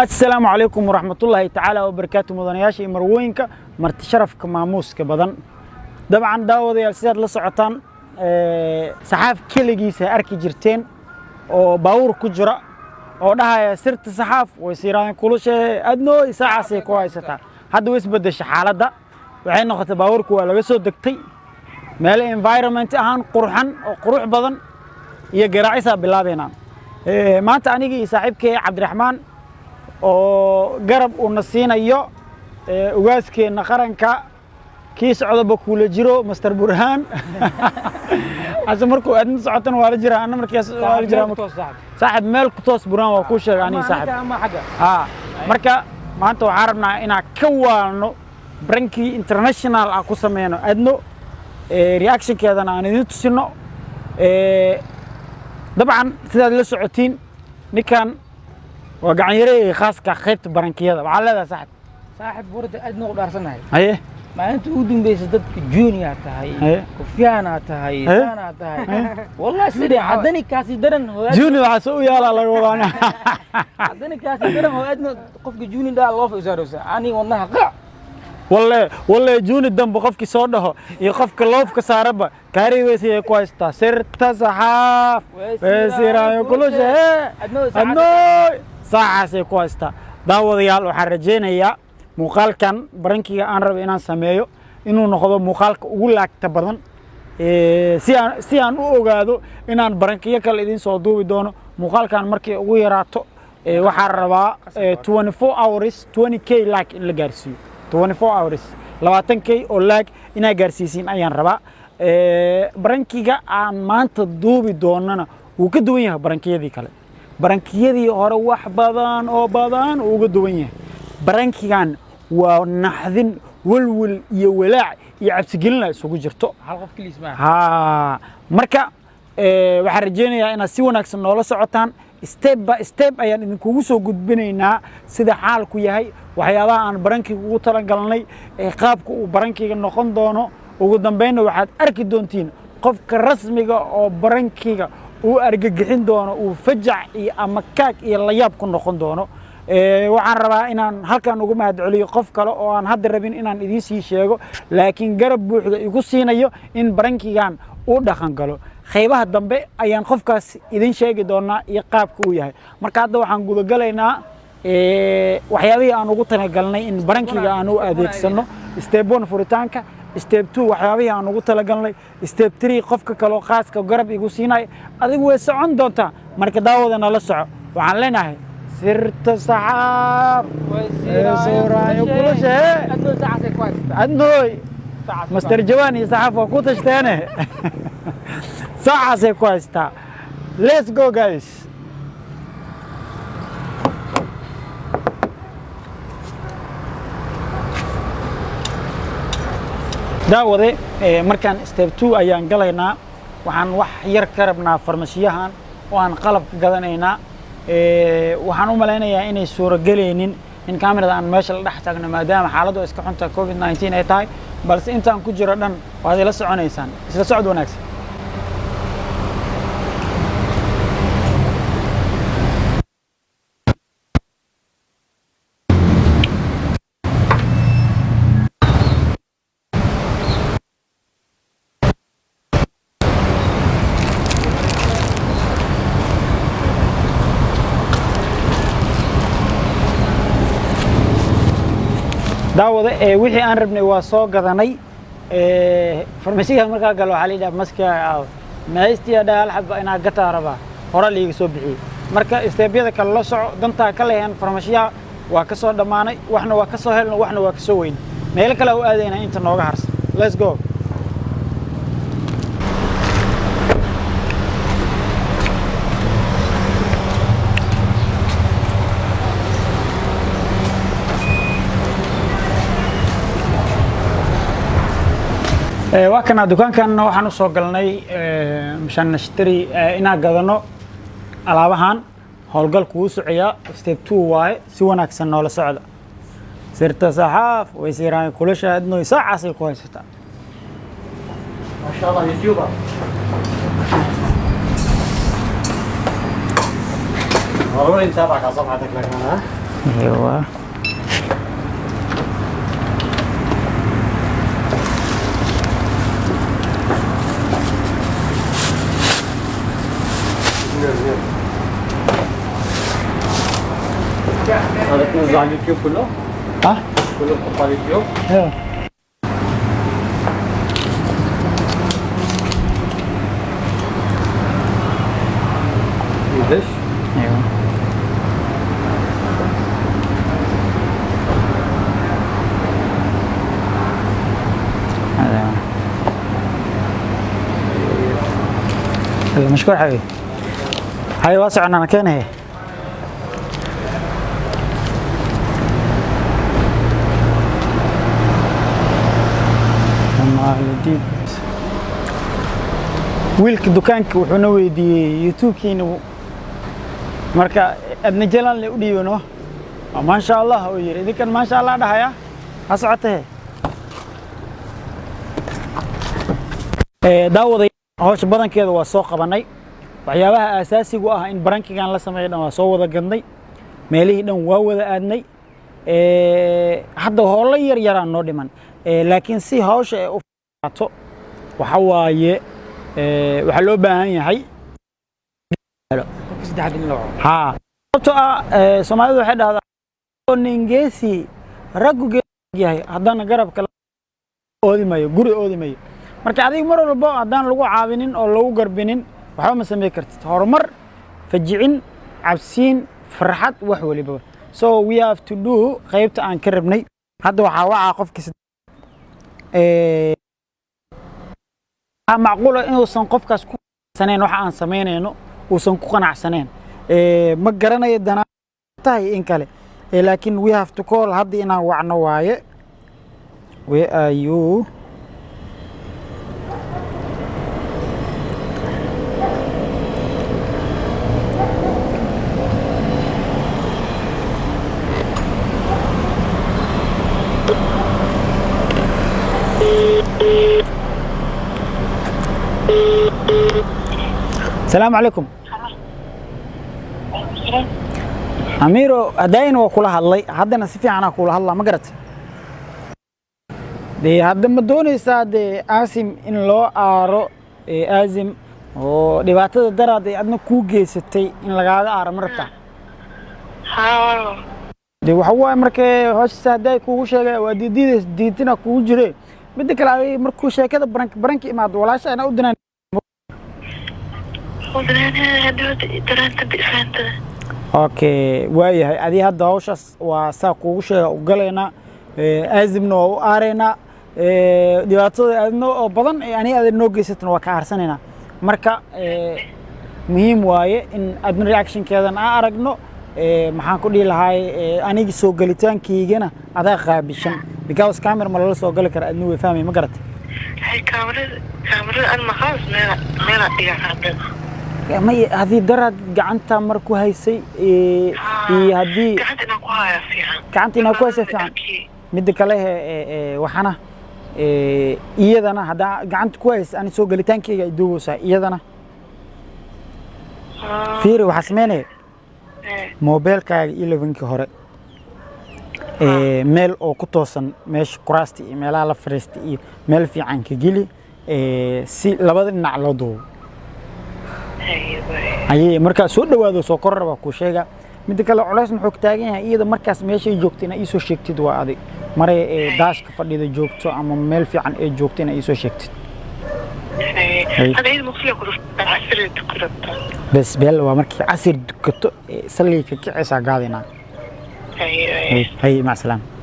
السلام عليكم ورحمة الله تعالى وبركاته مدنياشي مروينك مرت شرف كماموس كبدن طبعا داود يا سيد لسعتان صحاف كليجيسة أركي جرتين أو باور كجرا أو ده سرت صحاف ويصيران كل شيء أدنو ساعة سيكويسة هذا ويثبت الشحالة ده وعين نقطة باور كولا ويسود دكتي مال environment أهان قرحن أو قروح بدن يجرعيسها بالله بينام ما تانيجي صاحبك عبد الرحمن oo garab uu nasiinayo ugaaskeena qaranka kiis codobba kula jiro Master Burhan asa markuu aadna socotan waa la jira anna markaas waa la jira saaxib meel ku toos Burhan waa ku sheegay ani saaxib marka maanta waxaan rabnaa inaan ka waalno branki international ah ku sameeyno adno reaction keedana aan idin tusino dabcan sidaad la socotiin ninkan وقاعد يري خاص كخيبت برانكية وعلى هذا صاحب ورد أدنى ودارسنا هاي ما أنت ودين بيس ضد جونيور تهاي كوفيانا تهاي سانا تهاي والله سيدي عدني كاسي درن جونيور عسوي يلا الله يقولنا عدني كاسي درن هو أدنى قف جونيور ده الله في إزاروسه أني والله قع والله جوني الدم بقفك صوده يقفك الله في كساربة كاري ويسي كويستا سرت صحاف ويسيران كل شيء أدنى ساعة سيكويستا داود يال وحرجينا يا مقال برانكي أنا رب إنان سميو إنه نخذ مقال أقول لك تبرن سيان أوجادو إنان برانكي كل إدين صدوا بدونه مقال كان مركي ويراتو وحربا 24 hours 20k لاك اللي جارسيو 24 hours لو أتنكي أو لاك إنا جارسيسين أيان ربا برانكي عن ما أنت تدوب بدوننا وكدوينها برانكي ذي كله برانكيدي هore wax badan oo badan uga duwan yahay barankigan waa naxdin walwal iyo walaac iyo cabsigelin isugu jirto hal qof kaliis ma ha marka waxaan rajeynayaa inaad si wanaagsan noola socotaan step by step ayaan idinkugu soo gudbinaynaa sida xaalku yahay waxyaabaha aan barankiga ugu talagalnay qaabka uu barankiga noqon doono ugu dambeynna waxaad arki doontiin qofka rasmiga oo barankiga uu argagixin doono uu fajac iyo ama kaag iyo la yaab ku noqon doono waxaan rabaa inaan halkan ugu mahad celiyo qof kale oo aan hadda rabin inaan idin sii sheego laakiin garab buuxda igu siinayo in barankigan uu dhaqan galo qaybaha dambe ayaan qofkaas idin sheegi doonaa iyo qaabka uu yahay marka hadda waxaan guda galaynaa waxyaabihii aan ugu talagalnay in barankiga aan u adeegsano step 1 furitaanka step 2 waxyaabihii aan ugu talagalnay step 3 qofka kale oo khaaska garab igu siinay adigu way socon doontaa marka daawadana la soco waxaan leenahay sirta saxaaf waysiiraayo kula shay أدنى ساعة كويس adnooy Master Jawani saxaaf waa ku tashtaane saacase ku haysta let's go guys daawade markaan step 2 ayaan galaynaa waxaan wax yar ka rabnaa farmashiyahan oo aan qalab ka gadanaynaa waxaan u maleynayaa inay suuro galeynin in kaamirada aan meesha la dhex taagno maadaama xaaladdu iska xunta covid-19 ay tahay balse intaan ku jiro dhan waad ila soconaysaan isla socod wanaagsan daawada wixii aan rabnay waa soo gadanay farmasiga markaa galo waxa la yidhaha maska meestiya dhaal xabba inaa gataa rabaa hore liiga soo bixiyey marka steebyada kale la soco dantaa ka leeyahan farmashiyaha waa ka soo dhammaanay waxna waa ka soo helno waxna waa ka soo weyn meelo kale u aadaynaa inta nooga harsan let's go وكان دكان كان waxaan u soo galnay mishan nashtari ina gadano alaabahan howlgalku uu socaya step 2 waaye si wanaagsan noola socda sirta saxaaf way siiraan kula shaadno saacas ay ku haysata ma sha Allah youtuber والله انت تابعك صفحتك لك انا ايوه هذا تنزل على اليوتيوب كله؟ ها؟ كله بتحط على اليوتيوب؟ ايوه ليش؟ ايوه هذا ايوه مشكور حبيبي هاي واسع انا كان هي جديد wiilka dukaanka wuxuu na weydiiyey youtube-kiina marka adna jalan le u dhiibano maasha allah oo yiri idinkan maasha allah dhahaya ha socotee daawaday hawsha badankeeda waa soo qabanay waxyaabaha aasaasigu ah in barankigan la sameeyo dhan waa soo wada gadnay meelihii dhan waa wada aadnay hadda howlo yar yaraan noo dhiman laakiin si hawsha ay u faato waxa waaye waxaa loo baahan yahay ها Soomaalidu waxay dhahdaa ningeesi raggu geeyahay haddana garabka oodi mayo guri oodi mayo marka adiga mar walba haddaan lagu caawinin oo lagu garbinin waxba ma sameey kartid horumar fajicin cabsiin farxad wax waliba so we have to do qaybta aan ka rabnay hadda waxa waxa qofkiisa macquul ah inuusan qofkaas ku saneen waxa aan sameynayno uusan ku qanacsaneen ma garanayo dana tahay in kale laakiin we have to call hadda inaan wacno waaye where are you السلام عليكم أميرو أدين وكل هالله هذا نسيف أنا كل هالله ما قرأت دي هذا مدوني ساد آسم إن لو أرو آزم ودبعت الدرا دي أدنى كوجي ستي إن لقاعد أرى مرتا دي وحوا مركي هاش سادة كوجة ودي تنا كوجري بدك لا مركوشة كده برانك ما دولاش أنا ودنا اوكي واي ادي هدا هوشاس waa saa kugu sheega u galeena aazimno oo aarena dhibaatada aadno oo badan yani aad noo geysatna waa ka arsanayna marka muhiim waaye in adna reaction keedan aan aragno maxaan ku dhigi lahaay aniga soo galitaankiigana adaa qaabishan because camera ma la soo gali kara adna way fahmay ma garatay hay kamarada aan ma khaas meel dhiga hadda ما هذه درد قعنتها مركو هيسي هذه قعنتنا كويس فيها قعنتنا كويس فيها مدك عليه وحنا إيادنا هذا قعنت كويس أنا سوق اللي تانكي يدوسها إيادنا فيري وحسميني موبايل كاي 11 كهرة ميل أو كتوسن مش كراستي ميل على فرستي ميل في عنك جيلي سي لبعض نعلضو أيه مركز سود وهذا سكر وكوشيجا مدك على علاش محوك تاجين إذا مركز ماشي جوكتنا إيسو شكتي دوا هذه مرة داش كفردي ذا جوكتو أما ميل في عن جوكتنا إيسو شكتي هذا المخلوق عسير دكتور بس بيل ومركز عسير دكتور سلي في كعسة قاعدين هي مع السلامة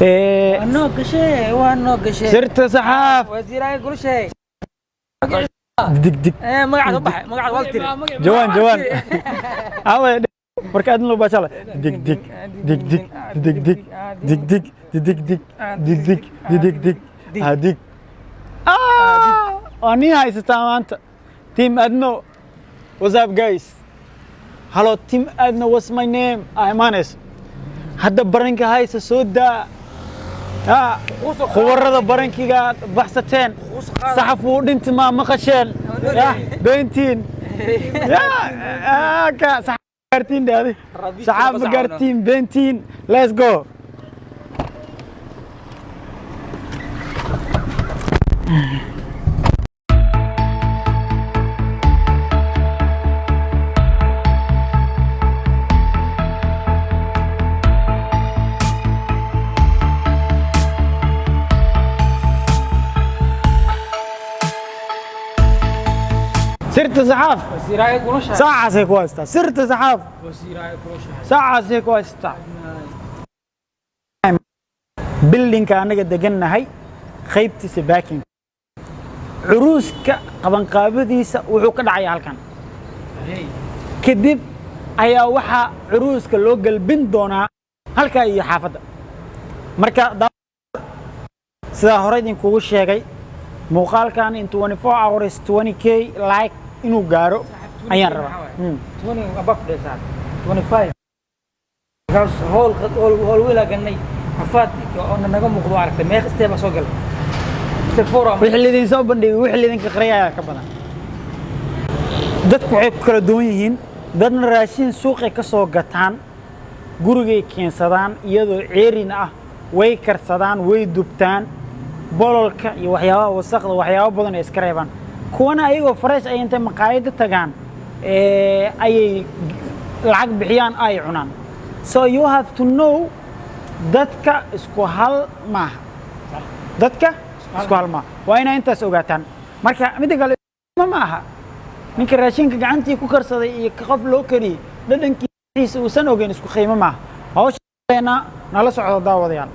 نوق شيء ونوق شيء سرت صحاف وزيراي كل شيء دق دق ما قاعد صبح ما قاعد وقتي جوان هاوي marka aad loo baashala dig dig dig dig dig dig dig dig dig dig dig dig dig dig hadig ani haysataa maanta team adno what's up guys hello team adno what's my name Imanes hadda baranka haysa soo daa khubarada barankiga baxsateen saxaf uu dhinti ma maqasheen beentiin ka قارتين ده صحاب قارتين بنتين let's go سرت زحاف وزيراي كل شيء ساعة سيكواستا سرت زحاف وزيراي كل شيء ساعة سيكواستا بيلدينك أنا قد دقنا هاي خيبتي سباكين عروسك قبن قابديس وحوك دعي هالكان كدب أيا وحا عروسك لوغل بنت دونا هالكا هي حافظة مركا سيدا هوريدين كوغو شيغي muuqaal kan in 24 hours 20k like inuu gaaro ayaan rabaa 20 above days 25 gaas hol wila ganay afaad oo naga muuqdo aragtay meeq isteeba soo gal wixii lidin soo bandhigay wixii lidin ka qariyaa ka badan dadku waxay ku kala duwan yihiin dadna raashin suuqay ka soo gataan gurigay keensadaan iyadoo ceerin ah way karsadaan way dubtaan bololka iyo waxyaabaha wasaqda waxyaabo badan ay iska reebaan kuwana ayagoo fresh ay intay maqaayada tagaan ayay lacag bixiyaan ay cunaan so you have to know dadka isku hal maaha dadka isku hal maaha waa inay intaas ogaataan marka midda kale ma aha ninka raashinka gacantii ku karsaday iyo qof loo kariyay dhadhankiisa uusan ogeyn isku qiimo maaha hawsheena nala socdo daawadayaal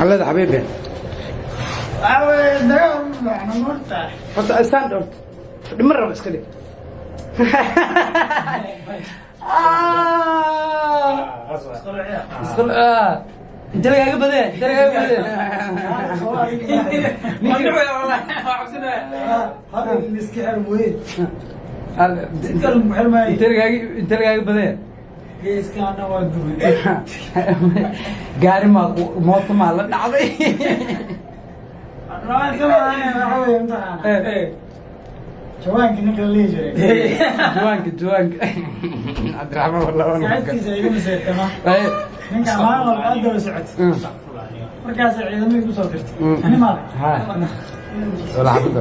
محلات حبيبي حط استاند قلت مرة بس كده انت اللي قاعد بدين انت اللي قاعد بدين هذا المسكين المويد انت اللي قاعد بدين كيس كان وادوي gaari ma mooto ma la dhacday أنا كمان أنا أحاول امتحان جوانك نقل لي جري جوانك عبد الرحمن والله وانا ساعدتي زي ما سيد تمام ninka amaan walba aad daba socotay markaas ciidamada ku soo dirtay ani ma ها ولا حبيبي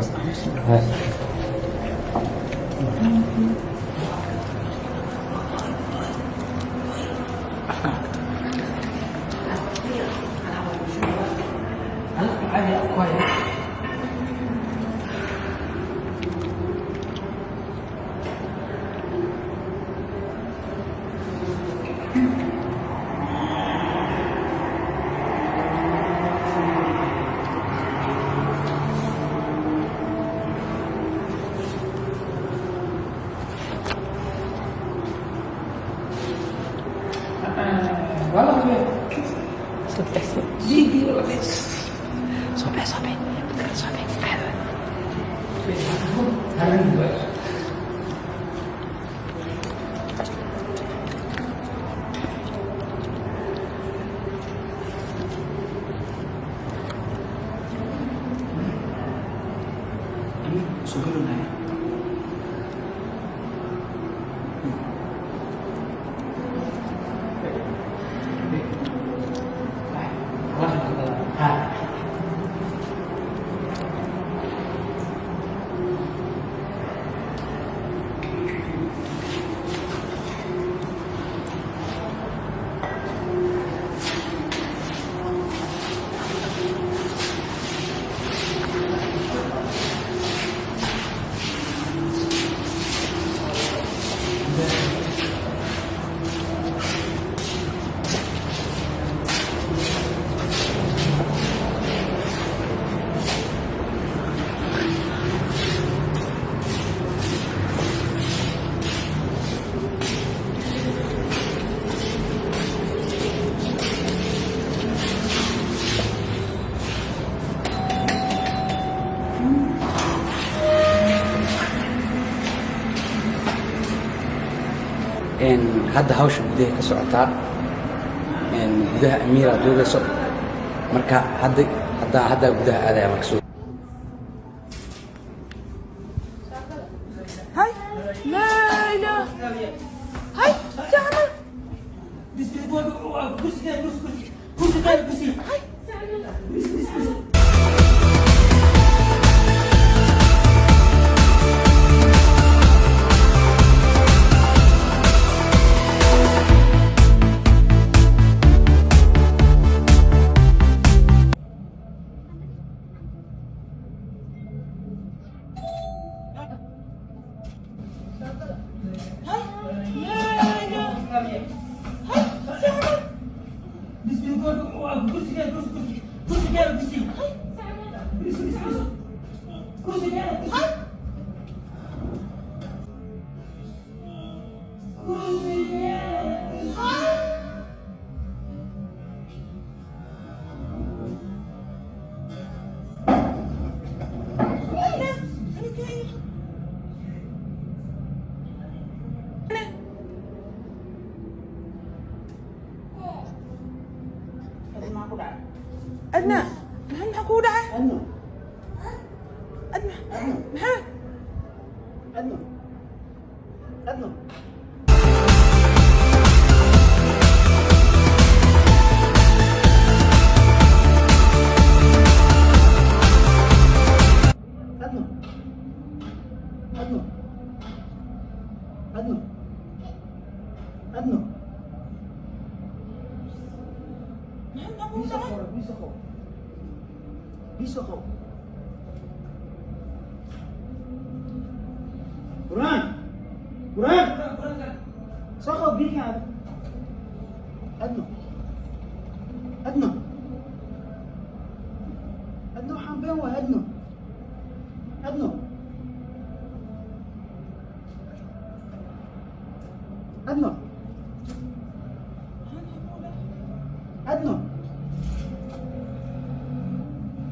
hadda hawsha gudaha ka socotaa gudaha amiira doogayso marka hadda gudaha aadaya maqsuud هاي لا لا هاي تعمل أدنى محل حكوا دعاء أدنى محل أدنى بيسخو قرآن سخو بيك هذا أدنى أدنى أدنى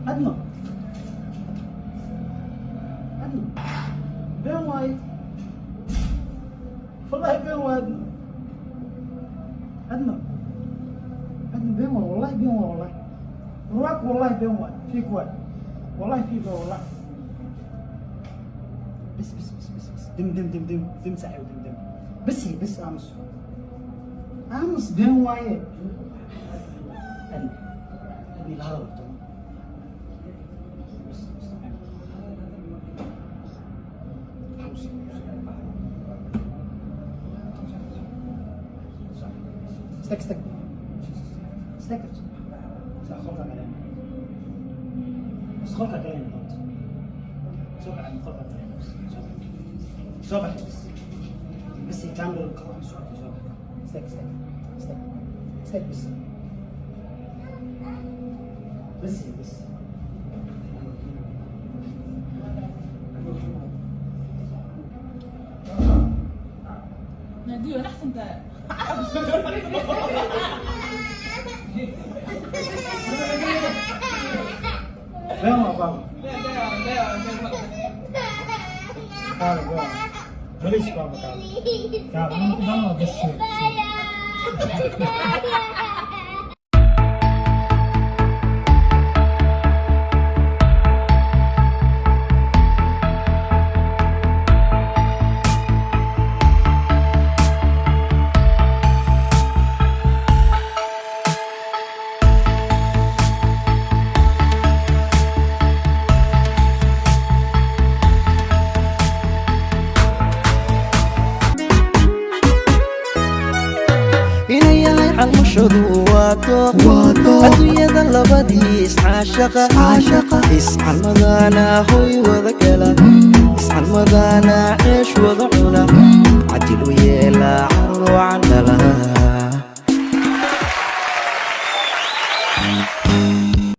أدنى أدنى بين وايد والله بين وايد أدنى أدنى بين وايد والله بين وايد والله رواك والله بين وايد فيك وايد والله فيك والله بس دم ساعي ودم بس أمس بين وايد أدنى لا هذا استك سأخلق علينا بس خلقك علينا سوق عن خلقك علينا صبح بس يتعمل القرآن استك بس ناديه نحسن انت لا ما بابا بابا بليش بابا تعال انا بس adduunyada labadiis caashaqa iscalmadana hoy wada gala iscalmadana ceesh wada cuna cadil u yeela carruucan dhala